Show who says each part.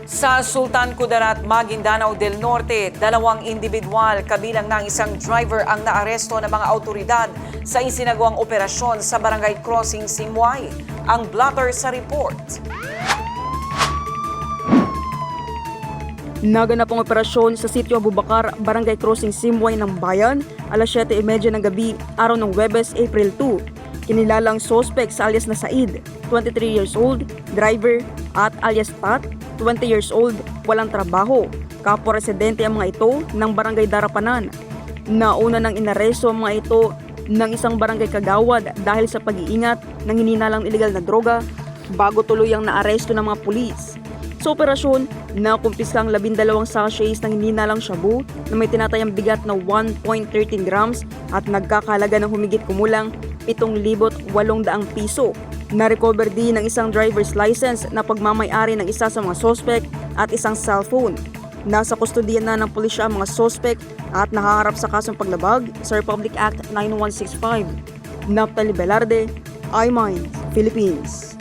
Speaker 1: Sa Sultan Kudarat, Maguindanao del Norte, dalawang individual kabilang ng isang driver ang naaresto ng mga autoridad sa isinagawang operasyon sa Barangay Crossing Simway. Ang blotter sa report.
Speaker 2: Naganap ang operasyon sa Sitio Abubakar, Barangay Crossing Simway ng Bayan, alas 7:30 ng gabi, araw ng Huwebes, April 2. Kinilalang sospek sa alias na Said, 23 years old, driver, at alias Tat, 20 years old, walang trabaho. Kapwa residente ang mga ito ng Barangay Darapanan. Nauna nang inaresto ang mga ito ng isang barangay kagawad dahil sa pag-iingat ng hininalang illegal na droga bago tuluyang naaresto ng mga pulis. Sa operasyon, nakumpiska ang 12 sachets ng hininalang shabu na may tinatayang bigat na 1.13 grams at nagkakahalaga ng humigit kumulang 7,800 piso. Na-recover din ng isang driver's license na pagmamay-ari ng isa sa mga sospek at isang cellphone. Nasa kustodiya na ng pulisya ang mga sospek at nakaharap sa kasong paglabag sa Republic Act 9165. Naphtali Velarde, iMinds, Philippines.